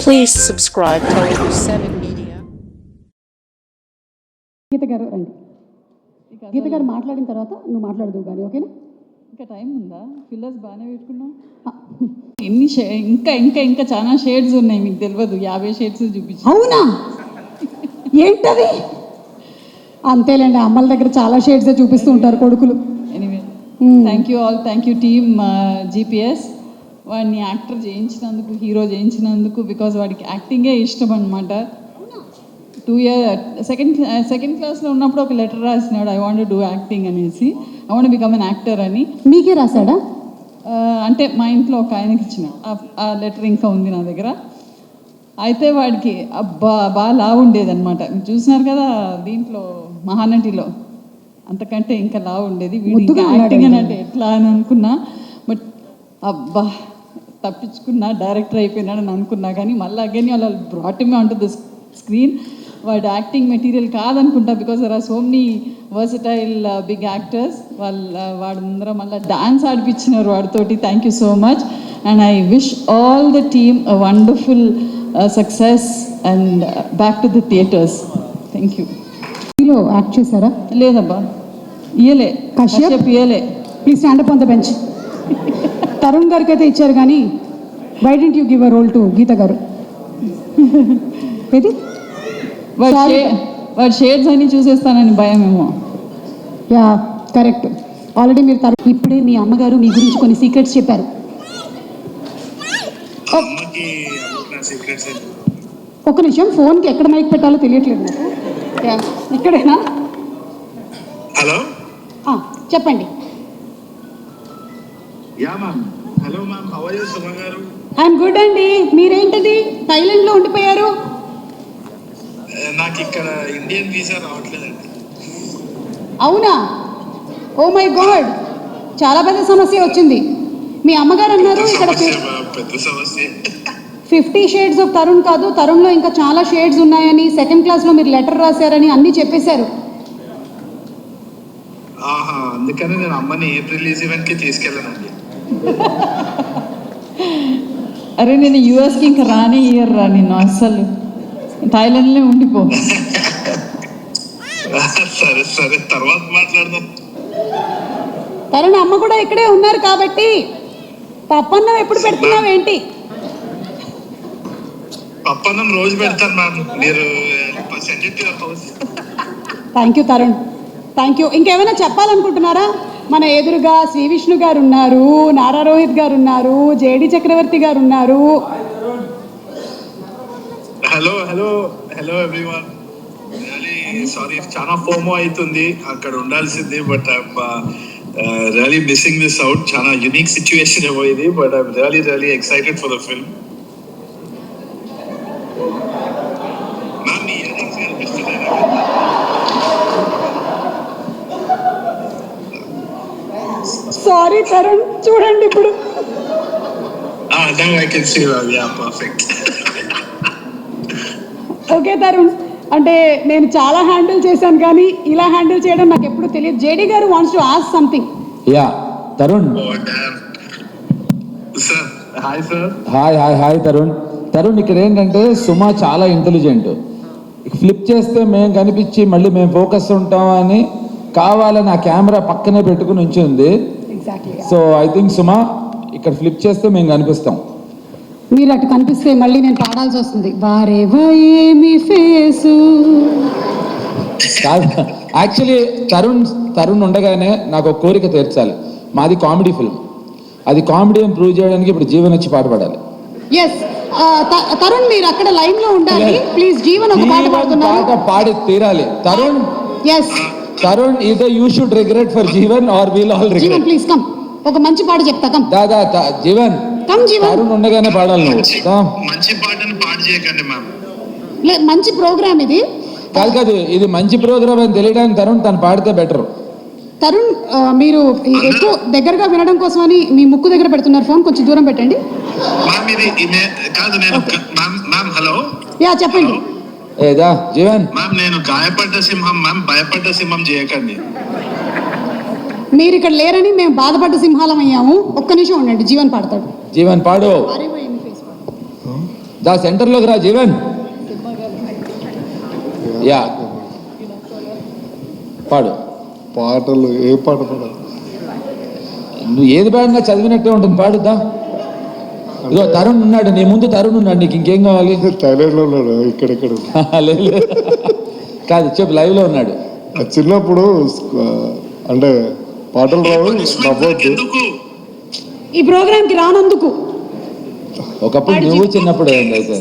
Please subscribe to 7 Media. గీత గారు రండి. గీత గారు మాట్లాడిన తర్వాత నువ్వు మాట్లాడదు కానీ, ఓకేనా? ఇంకా టైం ఉందా? ఫిల్లర్స్ బాగానే పెట్టుకున్నాం. ఎన్ని ఇంకా ఇంకా ఇంకా చాలా షేడ్స్ ఉన్నాయి, మీకు తెలియదు. 50 షేడ్స్ చూపించు. అవునా? ఏంటది? అంతేలేండి, అమ్మల దగ్గర చాలా షేడ్స్ చూపిస్తూ ఉంటారు కొడుకులు. Anyway, thank you all, thank you team GPS. వాడిని యాక్టర్ చేయించినందుకు, హీరో చేయించినందుకు, బికాజ్ వాడికి యాక్టింగే ఇష్టం అనమాట. 2 years సెకండ్ క్లాస్లో ఉన్నప్పుడు ఒక లెటర్ రాసినాడు, ఐ వాంట్ డూ యాక్టింగ్ అనేసి, I want become an actor అని. మీకే రాశాడా? అంటే మా ఇంట్లో ఒక ఆయనకి ఇచ్చిన ఆ లెటర్ ఇంకా ఉంది నా దగ్గర. అయితే వాడికి బాగా లావు ఉండేదన్నమాట. మీరు చూసినారు కదా దీంట్లో మహానటిలో, అంతకంటే ఇంకా లావు ఉండేది. వీడు యాక్టింగ్ అని అంటే ఎట్లా అని అనుకున్నా, బట్ అబ్బా తప్పించుకున్నా, డైరెక్టర్ అయిపోయినాడు అని అనుకున్నా. కానీ మళ్ళీ అగైన్ వాళ్ళు brought me on to the screen. వాడు యాక్టింగ్ మెటీరియల్ కాదనుకుంటా, because there are so many versatile big actors. వాడు ముందర మళ్ళీ డాన్స్ ఆడిపించినారు వాడితోటి. Thank you so much, and I wish all the team a wonderful success and back to the theatres. Thank you. హీలో act చేశారా? లేదబ్బా, ఇయ్యలే. కశ్యప్ ఇయ్యలే. Please stand up on the bench. Tarun గారికి అయితే ఇచ్చారు కానీ, why don't you give a role to Geetha గారు? ఇది వాడు షేడ్స్ అన్ని చూసేస్తానని భయమేమో. Yeah correct. ఆల్రెడీ మీరు ఇప్పుడే మీ అమ్మగారు మీ గురించి కొన్ని సీక్రెట్స్ చెప్పారు. ఒక్క నిమిషం, ఫోన్కి ఎక్కడ మైక్ పెట్టాలో తెలియట్లేదు నాకు. ఇక్కడేనా? హలో, చెప్పండి. Yeah ma'am. Hello ma'am, how are you Suma గారు? ఐఎమ్ గుడ్ అండి. మీరేంటది థాయిలాండ్లో ఉండిపోయారు? నాకు ఇక్కడ ఇండియన్ వీసా రావట్లేదండి. అవునా? ఓ మై గాడ్, చాలా పెద్ద సమస్య వచ్చింది. మీ అమ్మగారు అన్నారు ఇక్కడ పెద్ద సమస్య. 50 షేడ్స్ ఆఫ్ తరుణ్ కాదు, తరుణ్లో ఇంకా చాలా షేడ్స్ ఉన్నాయని, సెకండ్ క్లాస్లో మీరు లెటర్ రాశారని అన్నీ చెప్పేశారు. ఆహా, అందుకని నేను అమ్మని ఏప్రిల్ రిలీజ్ ఈవెంట్కి తీసుకెళ్ళానండి. అరే నేను యూఎస్కి ఇంకా రాని ఇయర్ రా, నేను అస్సలు థాయిలాండ్లో ఉండిపో. సరే సరే, తర్వాత మాట్లాడదాం. తరుణ్ అమ్మ కూడా ఇక్కడే ఉన్నారు కాబట్టి పప్పన్నం ఎప్పుడు పెడుతున్నావు ఏంటి? పప్పన్నం రోజు పెడతాను మ్యామ్, మీరు send it to your house. Thank you Tarun, thank you. ఇంకేమైనా చెప్పాలనుకుంటున్నారా? మన ఎదురుగా శ్రీ విష్ణు గారు ఉన్నారు, నారా రోహిత్ గారు ఉన్నారు, జేడి చక్రవర్తి గారు ఉన్నారు. Hello hello hello everyone. Really sorry, చాలా ఫోమో అవుతుంది, అక్కడ ఉండాల్సింది. But I'm really missing this out. చాలా యునిక్ సిచ్యువేషన్ ఏమో ఇది, but I'm really really excited for the film. Ma'am, me earrings కనిపిస్తున్నాయి. సారీ తరుణ్, చూడండి ఇప్పుడు. Now I can see that. Yeah, perfect. Okay Tarun, అంటే నేను చాలా హ్యాండిల్ చేశాను కానీ ఇలా హ్యాండిల్ చేయడం నాకు ఎప్పుడు తెలియదు. జేడీ గారు wants to ask something. Yeah Tarun. Sir hi sir. Hi hi hi Tarun. Tarun, ఇక్కడ ఏంటంటే సుమ చాలా ఇంటెలిజెంట్. ఫ్లిప్ చేస్తే మేము కనిపించి మళ్ళీ మేము ఫోకస్ ఉంటాం అని కావాలని ఆ కెమెరా పక్కనే పెట్టుకుని ఉంచింది. సో ఐ థింక్ సుమ ఇక్కడ ఫ్లిప్ చేస్తే మేము కనిపిస్తాం. మీరు అటు కనిపిస్తే మళ్ళీ నేను పాడాల్సి వస్తుంది. వారేవా ఏమి ఫేసు. యాక్చువల్లీ తరుణ్ ఉండగానే నాకు ఒక కోరిక తీర్చాలి. మాది కామెడీ ఫిల్మ్, అది కామెడీ అని ప్రూవ్ చేయడానికి ఇప్పుడు జీవన్ వచ్చి పాట పాడాలి. ఎస్ తరుణ్, మీరు అక్కడ లైన్ లో ఉండాలి ప్లీజ్. జీవన్ ఒక పాట పాడుతున్నారు, పాట పాడి తీరాలి. Tarun, yes Tarun, either you should regret for Jeevan or we'll all regret. Jeevan please come, ఒక మంచి పాట చెప్తా. Come dada Jeevan, come Jeevan. తరుణ్ ఉండగానే పాడాలి నువ్వు. మంచి పాటను పాట చేయకండి మ్యామ్. మంచి ప్రోగ్రామ్ ఇది. కాదు, ఇది మంచి ప్రోగ్రామ్ అని తెలియడానికి తను పాడితే బెటర్. తరుణ్, మీరు ఎక్కువ దగ్గరగా వినడం కోసమని మీ ముక్కు దగ్గర పెడుతున్నారు ఫోన్, కొంచెం దూరం పెట్టండి. మ్యామ్ ఇది కాదు, నేను మ్యామ్ హలో. యా చెప్పండి. ఏదా జీవన్. మ్యామ్ నేను గాయపడ్డ సింహం మ్యామ్, భయపడ్డ సింహం చేయకండి. మీరు ఇక్కడ లేరని మేము బాధపడ్డ సింహాలం అయ్యాము. ఒక్క నిమిషం ఉండండి, జీవన్ పాడతాడు. జీవన్ పాడు. దా సెంటర్లోకి రా జీవన్. యా పాడు. పాటలు ఏ పాట పాడాలి? నువ్వు ఏది పాడినా చదివినట్టే ఉంటుంది, పాడుద్దా. ఇదో తరుణ్ ఉన్నాడు నీ ముందు, తరుణ్ ఉన్నాడు, నీకు ఇంకేం కావాలి? థైలాండ్లో ఉన్నాడు, ఇక్కడెక్కడ లేదు కాదు, చెప్పు, లైవ్లో ఉన్నాడు. చిన్నప్పుడు అంటే పాటలు రావు, నవ్వద్దు. ఈ ప్రోగ్రామ్కి రానందుకు. ఒకప్పుడు నువ్వు చిన్నప్పుడు అయితే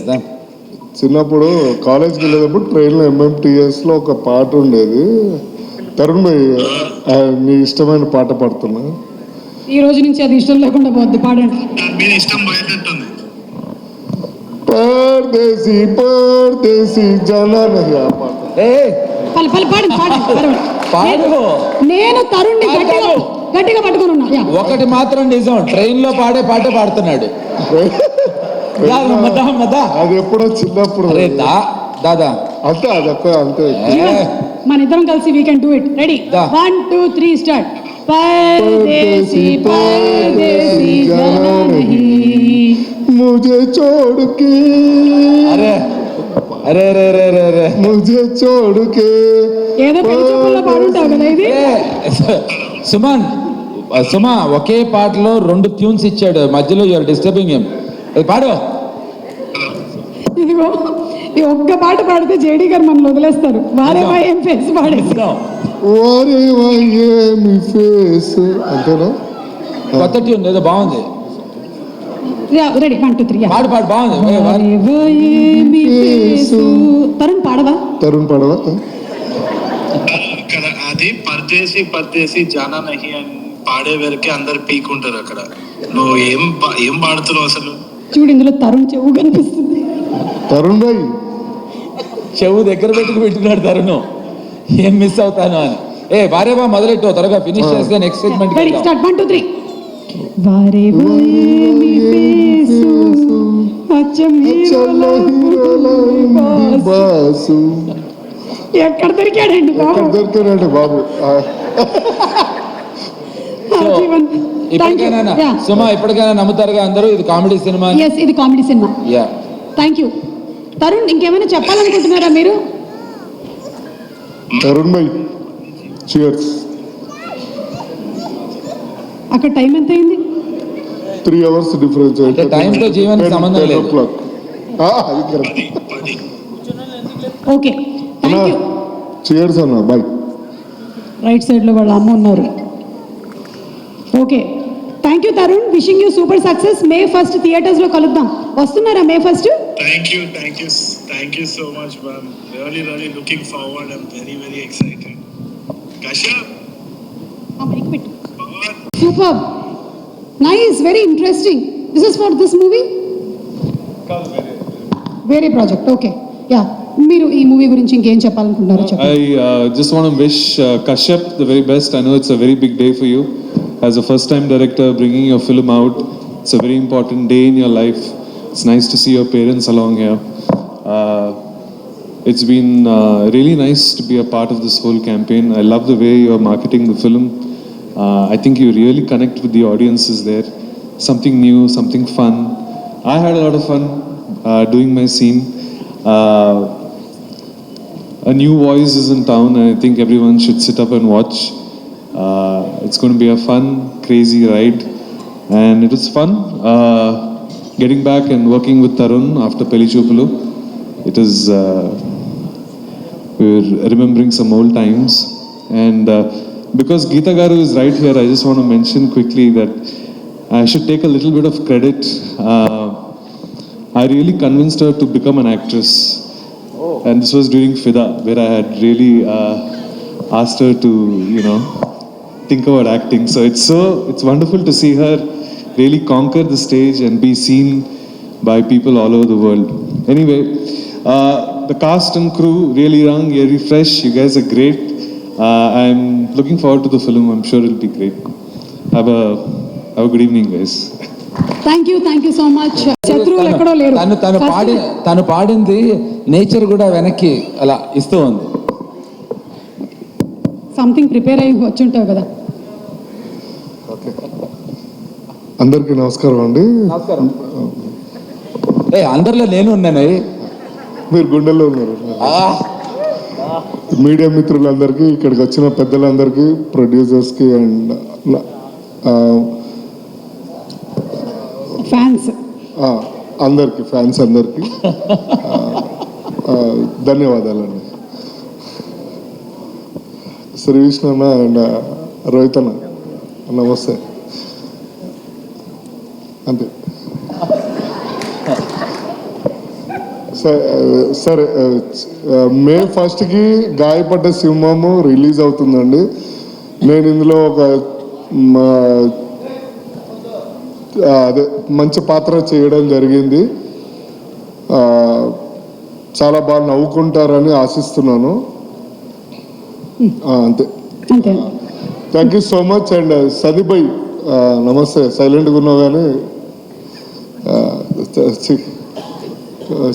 చిన్నప్పుడు కాలేజ్కి వెళ్ళేటప్పుడు ట్రైన్లో MMTSలో ఒక పాట ఉండేది. తరుణ్ భాయ్ నీ ఇష్టమైన పాట పాడుతున్నా. ఈ రోజు నుంచి అది ఇష్టం లేకుండా పోద్ది, పాడండి. పర్దేశీ పర్దేశీ జానా నహీ ఆ పాట. పాడండి. పాడు. నేను తరుణ్ని గట్టిగా పట్టుకొని ఉన్నా. ఒకటి మాత్రం నిజం, ట్రైన్ లో పాడే పాటే పాడుతున్నాడు. అది ఎప్పుడో చిన్నప్పుడు. దాదా అంతే, అదొక్క అంతే. మన ఇద్దరం కలిసి we can do it. Ready, 1 2 3 start. परदेसी परदेसी जाना नहीं मुझे छोड़ के, अरे अरे अरे अरे अरे मुझे छोड़ के. ఏదో పెంచుకుల్లో పాడుంటావు కదా ఇది. సుమా ఒకే పాటలో 2 ట్యూన్స్ ఇచ్చాడు, మధ్యలో యూఆర్ డిస్టర్బింగ్ హిమ్. పాడు. ఇదిగో ఈ ఒక్క పాట పాడితే జేడీ గారు మనల్ని వదిలేస్తారు. వారేవా ఏం ఫేస్ పాడేస్తాం. వారేవా ఏమి ఫేస్ అంతేనా? కొత్త ట్యూన్ ఏదో బాగుంది. రెడీ, 1 2 3 పాడు పాడు, బాగుంది. తరుణ్ పాడవా? తరుణ్ పాడవా? అది పర్దేశీ పర్దేశీ జానా నహి అని పాడే వరకే అందరు పీకుంటారు అక్కడ. నువ్వు ఏం పాడుతున్నావు అసలు? చూడు, ఇందులో తరుణ్ చెవు కనిపిస్తుంది. తరుణ్ భాయ్ చెవు దగ్గర పెట్టినాడు తరుణ్, ఏం మిస్ అవుతాను అని. వారేవా మొదలెట్టు, త్వరగా ఫినిష్ చేస్తే నెక్స్ట్ సెగ్మెంట్. Ready, start, 1 2 3. వారేవా ఏమి ఫేసు అచ్చం హీరోల బాసు. ఎక్కడ దొరికాడండి బాబు? దొరికాడండి బాబు. సుమా ఇప్పటికైనా నమ్ముతారుగా అందరూ, ఇది కామెడీ సినిమా. ఎస్, ఇది comedy cinema. Thank you. Tarun, ఇంకేమైనా చెప్పాలనుకుంటున్నారా మీరు? తరుణ్ భాయ్ చియర్స్. అక్కడ టైం ఎంత అయింది? 3 hours డిఫరెన్స్. అంటే టైంతో జీవన్ సంబంధం లేదు. Okay, thank you. చియర్స్ అన్న, బాయ్. రైట్ సైడ్లో వాళ్ళ అమ్మ ఉన్నారు. Okay, thank you Tarun. Wishing you super success. May 1st థియేటర్స్లో కలుద్దాం. వస్తున్నారా May 1st? Thank you so much, man. Really looking forward. I'm very excited. Kasha, Superb, nice, very interesting. This is for this movie? వేరే project. Okay, yeah. మీరు ఈ movie గురించి ఇంకేం చెప్పాలనుకుంటున్నారో చెప్పండి. I just want to wish Kashyap the very best. I know it's a very big day for you as a first-time director bringing your film out. It's a very important day in your life. It's nice to see your parents along here. It's been really nice to be a part of this whole campaign. I love the way you're marketing the film. I think you really connect with the audiences there. Something new, something fun. I had a lot of fun doing my scene. A new voice is in town, and I think everyone should sit up and watch. It's going to be a fun, crazy ride, and it was fun getting back and working with Tarun after Peli Choopulu. It is we're remembering some old times, and because Geeta Garu is right here, I just want to mention quickly that I should take a little bit of credit. I really convinced her to become an actress. And this was during Fida, where I had really asked her to, think about acting. So it's wonderful to see her really conquer the stage and be seen by people all over the world. Anyway, the cast and crew really young, very fresh. You guys are great. I'm looking forward to the film. I'm sure it'll be great. Have a good evening, guys. Thank you so much. శత్రువులు ఎక్కడో లేరు. తను పాడింది nature కూడా వెనక్కి అలా ఇస్తూ ఉంది. సంథింగ్ ప్రిపేర్ అయ్యి వచ్చి ఉంటావు కదా. అందరికీ నమస్కారం అండి. అందరిలో నేను ఉన్నాను. మీరు గుండెల్లో ఉన్నారు. మీడియా మిత్రులందరికీ, ఇక్కడికి వచ్చిన పెద్దలందరికీ, ప్రొడ్యూసర్స్కి అండ్ ఫ్యాన్స్ అందరికీ, ఫ్యాన్స్ అందరికీ ధన్యవాదాలండి. శ్రీ విష్ణు అన్న అండ్ రోహిత్ అన్న నమస్తే. అంతే. సరే, మే 1కి గాయపడ్డ సింహము రిలీజ్ అవుతుందండి. నేను ఇందులో ఒక అదే మంచి పాత్ర చేయడం జరిగింది. చాలా బాగా నవ్వుకుంటారని ఆశిస్తున్నాను. అంతే. Thank you so much. And Sadibhai నమస్తే. సైలెంట్గా ఉన్నావు కానీ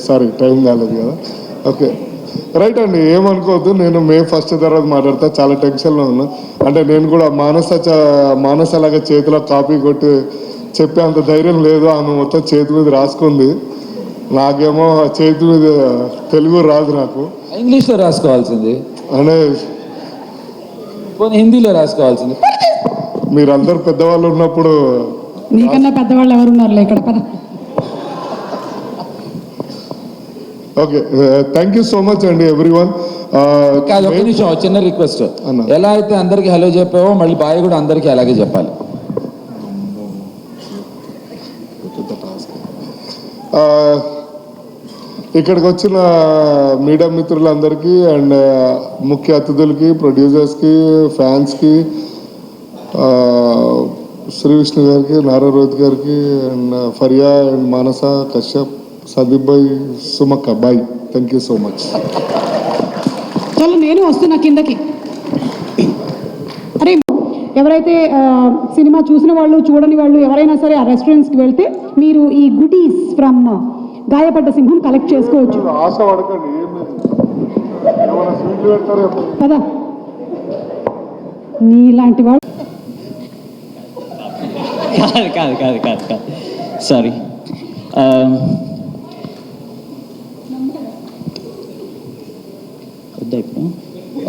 సారీ టైం కాలేదు కదా. ఓకే రైట్ అండి, ఏమనుకోవద్దు. నేను మే 1 తర్వాత మాట్లాడతా. చాలా టెన్షన్లో ఉన్నా. అంటే నేను కూడా మానసలాగా చేతిలో కాపీ కొట్టి చెప్పే అంత ధైర్యం లేదు. ఆమె మొత్తం చేతి మీద రాసుకుంది. నాకేమో చేతి మీద తెలుగు రాదు. నాకు ఇంగ్లీష్లో రాసుకోవాల్సింది, అంటే హిందీలో రాసుకోవాల్సింది. మీరందరూ పెద్దవాళ్ళు ఉన్నప్పుడు నీకన్నా పెద్దవాళ్ళు ఎవరున్నారు ఇక్కడ పద. Okay, thank you so much అండి ఎవ్రీవన్. కాదు, ఒక నిమిషం, చిన్న రిక్వెస్ట్. ఎలా అయితే అందరికి హలో చెప్పావో మళ్ళీ బాయ్ కూడా అందరికీ అలాగే చెప్పాలి. ఇక్కడికి వచ్చిన మీడియా మిత్రులందరికీ అండ్ ముఖ్య అతిథులకి, ప్రొడ్యూసర్స్కి, ఫ్యాన్స్కి, శ్రీ విష్ణు గారికి, నారా రోహిత్ గారికి, అండ్ ఫరియా అండ్ మానస, కశ్యప్, సందీప్ భాయ్, సుమక్క bye, thank you so much. చలో నేను వస్తున్నా కిందకి. అరే ఎవరైతే సినిమా చూసిన వాళ్ళు, చూడని వాళ్ళు ఎవరైనా సరే ఆ రెస్టారెంట్స్కి వెళ్తే మీరు ఈ గుడీస్ ఫ్రమ్ గాయపడ్డ సింహం కలెక్ట్ చేసుకోవచ్చు. ఆశ పడకండి, ఏం లేదు. స్వీట్లు పెడతారు కదా. నీలాంటి వాడు కాదు సారీ.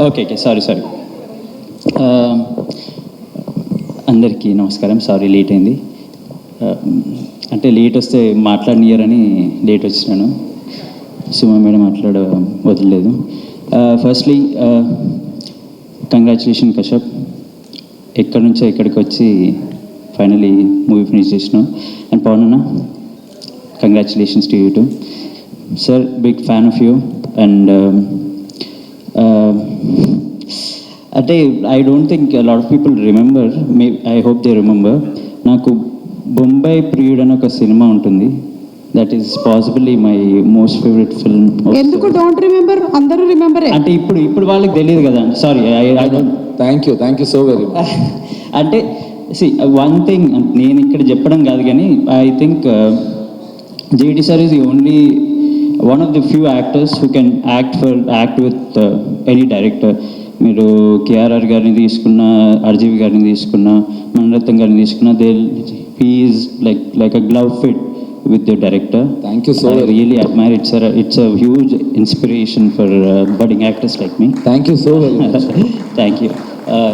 Okay sorry. అందరికీ నమస్కారం. సారీ లేట్ అయింది. అంటే లేట్ వస్తే మాట్లాడనియరని లేట్ వచ్చినాను. సుమా మేడం మాట్లాడ వదలలేదు. ఫస్ట్లీ కంగ్రాచులేషన్ కశ్యప్, ఎక్కడి నుంచో ఇక్కడికి వచ్చి ఫైనలీ మూవీ ఫినిష్ చేసినాం. అండ్ పవన్ అన్న, congratulations to you too. Sir, big fan of you. And అంటే I don't think lot of people remember, I hope they remember, నాకు బొంబాయి ప్రియుడ్ అని ఒక సినిమా ఉంటుంది. That is possibly my most favourite film. ఎందుకు don't remember? అందరూ రిమెంబరే. అంటే ఇప్పుడు వాళ్ళకి తెలియదు కదా. Sorry, I don't. Thank you so very much. అంటే వన్ థింగ్ నేను ఇక్కడ చెప్పడం కాదు కానీ I think JD sir is the only one of the few actors who can act with any director. మీరు కేఆర్ఆర్ గారిని తీసుకున్న, ఆర్జీవి గారిని తీసుకున్న, మణిరత్నం గారిని తీసుకున్న, he is like a glove fit with the director. Thank you so I much. really admire it, sir. It's a huge inspiration for budding actors like me. Thank you so very much. Thank you.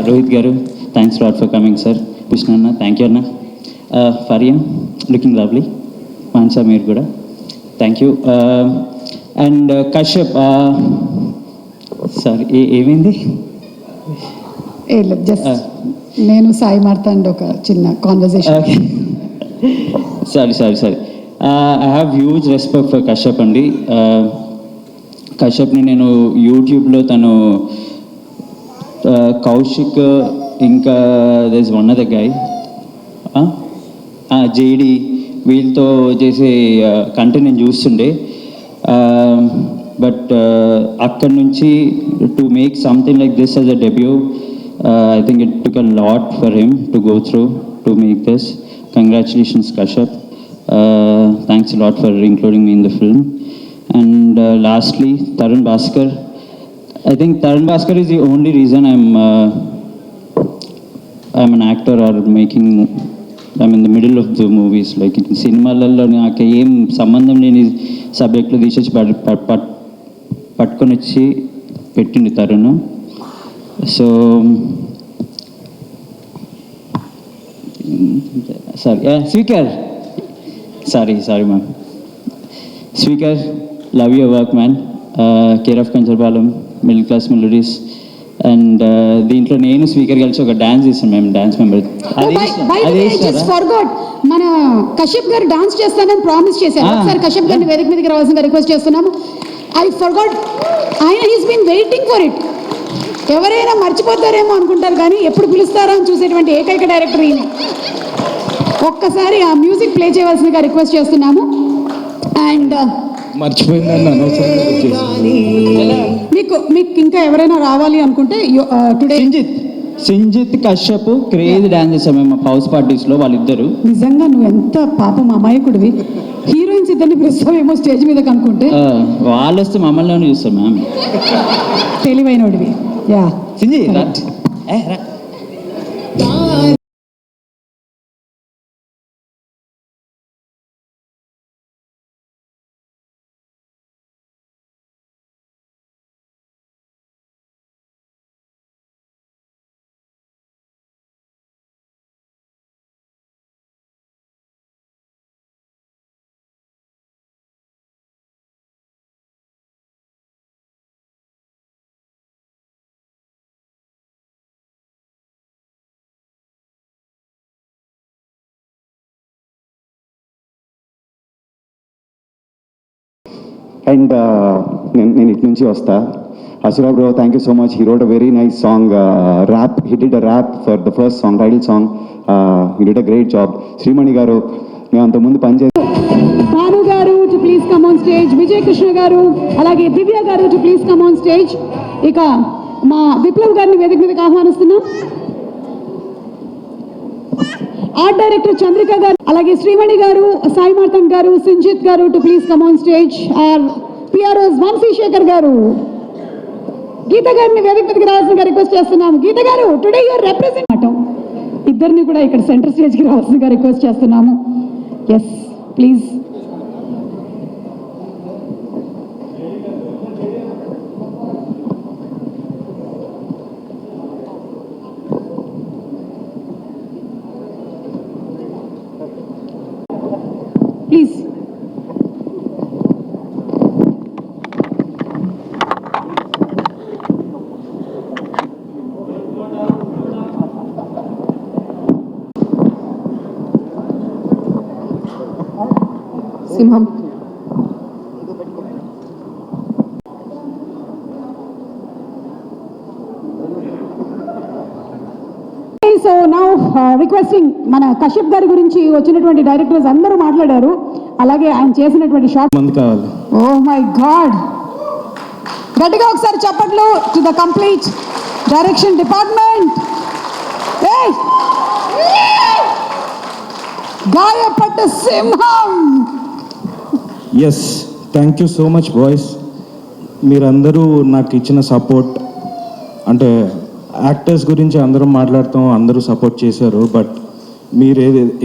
Rohit garu, thanks a lot for coming, sir. Vishnu anna, thank you anna. Faria, looking lovely. Mansa meer kuda, thank you. And Kashyap, sorry, ఏమైంది? Just నేను సాయి మాట్లాడండి, ఒక చిన్న conversation. Okay, sorry. I have huge respect for Kashyap అండి. కశ్యప్ని నేను యూట్యూబ్లో తను కౌశిక్, ఇంకా there is one other guy, JD, వీళ్ళతో చేసే కంటెంట్ నేను చూస్తుండే. బట్ అక్కడి నుంచి to make something like this as a debut, I think it took a lot for him to go through to make this. Congratulations, Kashyap. Thanks a lot for including me in the film. And lastly, Tarun Bhaskar. I think Tarun Bhaskar is the only reason I'm an actor or making I'm in the middle of the movies. Like సినిమాలలో నాకు ఏం సంబంధం లేని సబ్జెక్టులు తీసేసి పట్టుకొని వచ్చి పెట్టిండు Tarun. So speaker sorry ma'am. Speaker, love your work man. Care of Kancharapalem, middle class melodies. And దీంట్లో నేను స్పీకర్ కలిసి ఒక డాన్స్ చేసాం మేము, డాన్స్ మెంబర్. మన కశ్యప్ గారు డాన్స్ చేస్తానని ప్రామిస్ చేశారు. ఒకసారి కశ్యప్ గారిని వేదిక మీదకి రావాల్సిందిగా రిక్వెస్ట్ చేస్తున్నాము. ఐ ఫర్గాట్, ఆయన he's been waiting for it. ఎవరైనా మర్చిపోతారేమో అనుకుంటారు కానీ ఎప్పుడు పిలుస్తారో అని చూసేటువంటి ఏకైక డైరెక్టర్ ఈయన. ఒక్కసారి ఆ మ్యూజిక్ ప్లే చేయవలసిందిగా రిక్వెస్ట్ చేస్తున్నాము. అండ్ మీకు ఇంకా ఎవరైనా రావాలి అనుకుంటే today Sinjith Kashyap craze dance చేసాం మేము హౌస్ పార్టీస్లో వాళ్ళిద్దరు. నిజంగా నువ్వు ఎంత పాపం అమాయకుడివి. హీరోయిన్స్ ఇద్దరిని పిలుస్తావేమో స్టేజ్ మీద కనుక్కుంటే వాళ్ళు వస్తే మమ్మల్ని చూస్తాం మ్యామ్. తెలివైనడివి. యా సింజి అండ్ నేను ఇటు నుంచి వస్తా. Asura bro, thank you so much. He wrote a very nice song, rap. He did a rap for the first song, title song. He did a great job. Srimani garu, మేము అంతకుముందు భాను గారు to please come on stage. Vijay Krishna గారు అలాగే దివ్య గారు to please come on stage. ఇక మా విప్లవ్ గారిని వేదిక మీదకి ఆహ్వానిస్తున్నాం. ఆర్ట్ డైరెక్టర్ చంద్రిక గారు అలాగే శ్రీమణి గారు, సాయి మార్తన్ గారు, సింజిత్ గారు to please come on stage. PROs Vamsi Sekhar గారు, గీత గారిని వేదిక మీదకి రావాల్సిందిగా రిక్వెస్ట్ చేస్తున్నాము. గీత గారు టుడే యువర్ రిప్రజెంట్. ఇద్దరిని కూడా ఇక్కడ సెంటర్ స్టేజ్కి రావాల్సిందిగా రిక్వెస్ట్ చేస్తున్నాము. Yes please. ప్లీజ్. సింహం. సో నౌ రిక్వెస్టింగ్ మన కశ్యప్ గారి గురించి వచ్చినటువంటి డైరెక్టర్స్ అందరూ మాట్లాడారు. అలాగే ఆయన చేసినటువంటి షార్ట్ మంది కావాలి. ఓ మై గాడ్, గట్టిగా ఒకసారి చప్పట్లు to the complete direction department. గాయపడ్డ సింహం. Yes, thank you so much boys. మీరందరూ నాకు ఇచ్చిన సపోర్ట్, అంటే యాక్టర్స్ గురించి అందరం మాట్లాడతాం, అందరూ సపోర్ట్ చేశారు. బట్ మీరు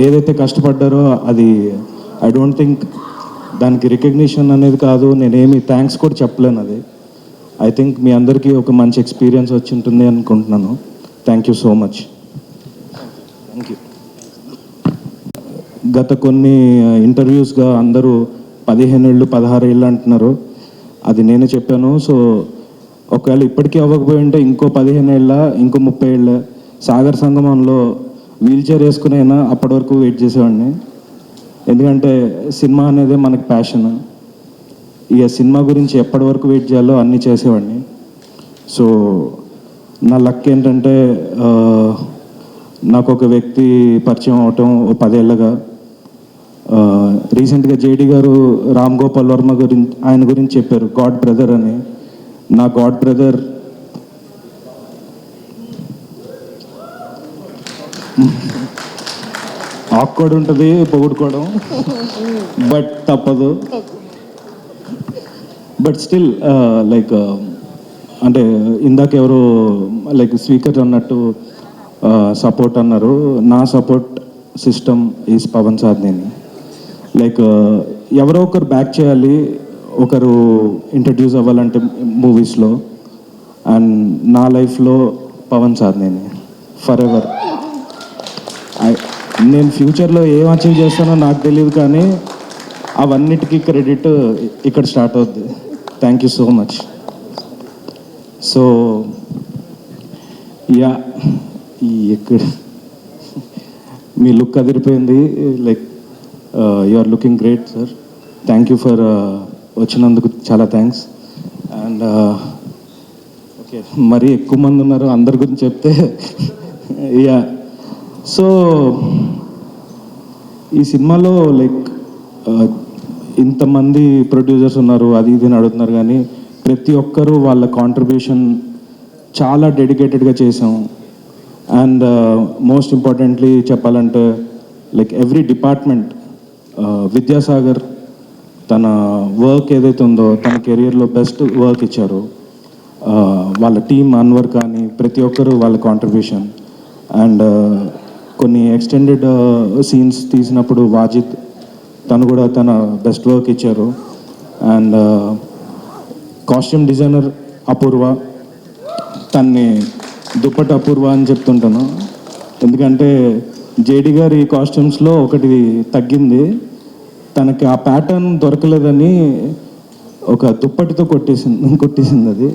ఏదైతే కష్టపడ్డారో అది ఐ డోంట్ థింక్ దానికి రికగ్నిషన్ అనేది కాదు. నేనేమి థ్యాంక్స్ కూడా చెప్పలేను. అది ఐ థింక్ మీ అందరికీ ఒక మంచి ఎక్స్పీరియన్స్ వచ్చి ఉంటుంది అనుకుంటున్నాను. Thank you so much. Thank you. గత కొన్ని ఇంటర్వ్యూస్గా అందరూ 15 ఏళ్ళు 16 ఏళ్ళు అంటున్నారు. అది నేనే చెప్పాను. సో ఒకవేళ ఇప్పటికీ అవ్వకపోయి ఉంటే ఇంకో 15 ఏళ్ళ, ఇంకో 30 ఏళ్ళ సాగర్ సంగమంలో వీల్ చైర్ వేసుకునైనా అప్పటి వరకు వెయిట్ చేసేవాడిని. ఎందుకంటే సినిమా అనేది మనకి ప్యాషన్. ఇక సినిమా గురించి ఎప్పటి వరకు వెయిట్ చేయాలో అన్నీ చేసేవాడిని. సో నా లక్ ఏంటంటే నాకు ఒక వ్యక్తి పరిచయం అవటం 10 ఏళ్ళగా. రీసెంట్గా జేడి గారు రామ్ గోపాల్ వర్మ గురించి ఆయన గురించి చెప్పారు, గాడ్ బ్రదర్ అని. నా గాడ్ బ్రదర్ ఆక్వర్డ్ ఉంటుంది పొగుడుకోవడం, బట్ తప్పదు. బట్ స్టిల్ లైక్ అంటే ఇందాక ఎవరు లైక్ స్పీకర్ అన్నట్టు సపోర్ట్ అన్నారు. నా support system is Pavan Sadhineni. Like ఎవరో ఒకరు బ్యాక్ చేయాలి, ఒకరు ఇంట్రడ్యూస్ అవ్వాలంటే మూవీస్లో, అండ్ నా లైఫ్లో పవన్ సాధ్నేని ఫర్ ఎవర్. నేను ఫ్యూచర్లో ఏం అచీవ్ చేస్తానో నాకు తెలియదు, కానీ అవన్నిటికీ క్రెడిట్ ఇక్కడ స్టార్ట్ అవుద్ది. Thank you so much. So yeah, ఇక్కడ మీ లుక్ అదిరిపోయింది. Like you are looking great sir. Thank you for వచ్చినందుకు చాలా థ్యాంక్స్. అండ్ ఓకే, మరీ ఎక్కువ మంది ఉన్నారు, అందరి గురించి చెప్తే యా. సో ఈ సినిమాలో లైక్ ఇంతమంది ప్రొడ్యూసర్స్ ఉన్నారు, అది ఇది అని అడుగుతున్నారు, కానీ ప్రతి ఒక్కరూ వాళ్ళ కాంట్రిబ్యూషన్ చాలా డెడికేటెడ్గా చేసాం. అండ్ మోస్ట్ ఇంపార్టెంట్లీ చెప్పాలంటే లైక్ ఎవ్రీ డిపార్ట్మెంట్, విద్యాసాగర్ తన వర్క్ ఏదైతే ఉందో తన కెరియర్లో బెస్ట్ వర్క్ ఇచ్చారు. వాళ్ళ టీమ్ అన్వర్ కానీ ప్రతి ఒక్కరు వాళ్ళ కాంట్రిబ్యూషన్. అండ్ కొన్ని ఎక్స్టెండెడ్ సీన్స్ తీసినప్పుడు వాజిద్ తను కూడా తన బెస్ట్ వర్క్ ఇచ్చారు. అండ్ కాస్ట్యూమ్ డిజైనర్ అపూర్వ, తన్ని దుప్పటి అపూర్వ అని చెప్తుంటాను, ఎందుకంటే జేడి గారి కాస్ట్యూమ్స్లో ఒకటి తనకి ఆ ప్యాటర్న్ దొరకలేదని ఒక దుప్పటితో కొట్టేసింది అది.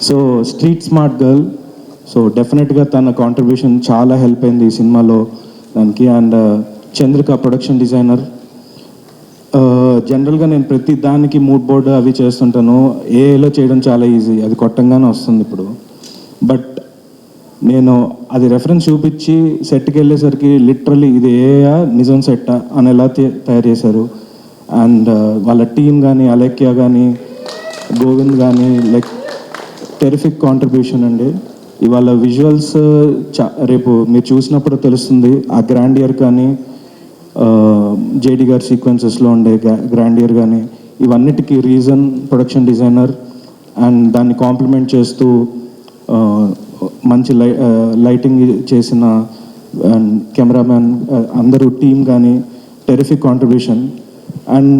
So street smart girl. So డెఫినెట్గా తన కాంట్రిబ్యూషన్ చాలా హెల్ప్ అయింది ఈ సినిమాలో దానికి. And Chandrika production designer. జనరల్గా నేను ప్రతి దానికి మూడ్ బోర్డ్ అవి చేస్తుంటాను, ఏలో చేయడం చాలా ఈజీ, అది కొట్టంగానే వస్తుంది ఇప్పుడు. బట్ నేను అది రెఫరెన్స్ చూపించి సెట్కి వెళ్ళేసరికి లిటరల్లీ ఇది ఏయా నిజం సెట్టా అని ఎలా తయారు చేశారు. అండ్ వాళ్ళ టీం కానీ అలేఖ్య కానీ గోవింద్ కానీ లైక్ టెరిఫిక్ కాంట్రిబ్యూషన్ అండి. ఇవాళ విజువల్స్ రేపు మీరు చూసినప్పుడు తెలుస్తుంది. ఆ గ్రాండియర్ కానీ జేడి గారి సీక్వెన్సెస్లో ఉండే గ్రాండియర్ కానీ ఇవన్నిటికీ రీజన్ ప్రొడక్షన్ డిజైనర్. అండ్ దాన్ని కాంప్లిమెంట్ చేస్తూ మంచి లైటింగ్ చేసిన కెమెరామ్యాన్ అందరూ టీం కానీ టెరిఫిక్ కాంట్రిబ్యూషన్. అండ్